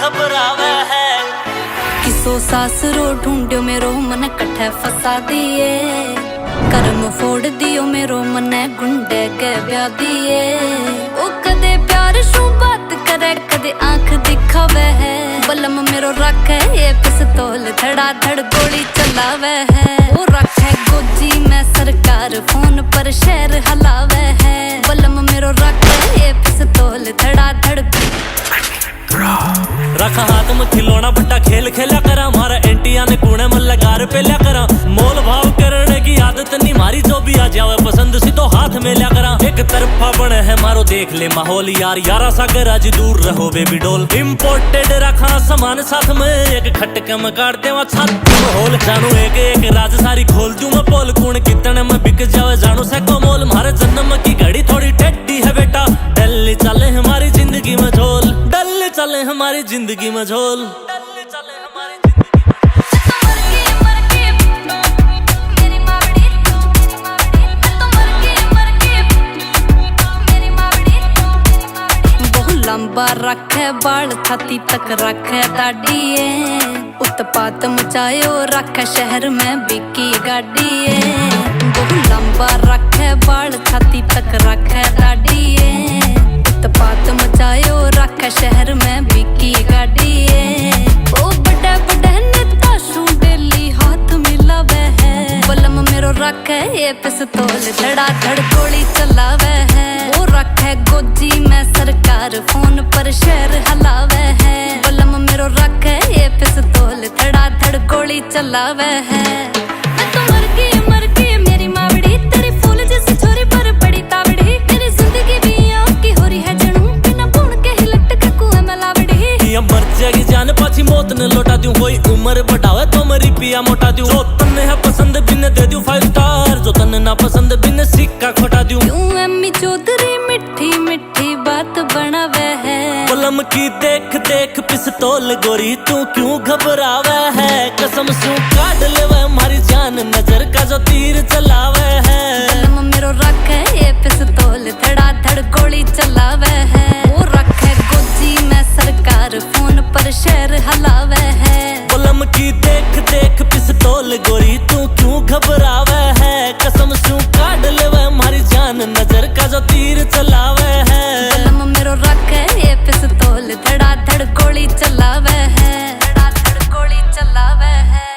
घबरावे है। किसो सासरो ढूंढ्यो मेरो मन कठे फसा दिए, कर्म फोड़ दियो मेरो मन गुंडे के ब्याह दिए। ओ कदे प्यार शू बात करे कदे आंख दिखावे है, बलम मेरो रखे ये पिस्तौल धड़ाधड़ गोली चलावे है। वो रखे गोजी में सरकार फोन पर शहर हलावे है, बलम मेरो रखे ये पिस्तौल धड़ाधड़। रखा हाथ में खिलौना बट्टा खेल खेला करा, मारा एंटिया ने कूने में लगार पे लिया करा। मोल भाव करने की आदत नहीं मारी, जो भी आ जावे पसंद सी तो हाथ में लिया करा। एक तरफा बने है मारो देख ले माहौल यार, यारा सागर आज दूर रहो बेबी डोल। इम्पोर्टेड रखा सामान साथ में, एक खटके में काट दे छाती में होल। जानू एक एक राज सारी खोल दूं मैं पोल, कूण कितने में बिक जावे जानू से को मोल। मारे जन्म की घड़ी थोड़ी टेढ़ी है बेटा, डल चले हमारी जिंदगी में झोल, डल चले हमारी जिंदगी में झोल। लंबा रखे बाल छाती तक रखे दाढ़िए, उत्पात मचायो रखे शहर में बिकी गाड़िए। बहु लंबा रखे बाल छाती तक रखे दाढ़िए, उत्पात मचायो रखे शहर में बिकी गाड़िए। ओ बड़े बड़े नेता शू डेली हाथ मिलावे है, बलम मेरो रखे ये पिस्तौल धड़ाधड़ गोली चलावे है। वो रखे गोजी में सरकार फोन पर शहर हलावे है, बलम मेरो रखे ये पिस्तौल धड़ाधड़ गोली चलावे है। मैं तो मर गई मेरी मावड़ी, तेरी फूल जैसी छोरी पर बड़ी तावड़ी। मेरी जिंदगी भी आपकी हो रही है जनू, बिना भून के ही लटके कुएं में लावड़ी। ये मर जाएगी जान पाछी मौत ने लौटा दूं, कोई उम्र बढ़ावे तो मरी पिया मोटा दूं। जो तन्ने है पसंद बिन दे दूं 5 स्टार, जो तन्ने ना पसंद बिन सिक्का खोटा दूं। क्यों एमी चौधरी मिठी मिठी बात बनावे है, बलम की देख देख पिस्तौल गोरी तू क्यों घबरावे है। कसम सू काट लेवे मारी जान, नजर का जो तीर चलावे है। बलम मेरो रखे ये पिस्तौल धड़ाधड़ गोली चलावे है। वो रखे गोजी में सरकार फोन पर शहर हलावे है, बलम की देख देख पिस्तौल गोरी तू क्यों घबरावे है। कसम सू काट लेवे मारी जान, नजर का जो तीर चलावे है। बलम मेरो रखे ये पिस्तौल धड़ाधड़ गोली चलावे है, धड़ाधड़ गोली चलावे है।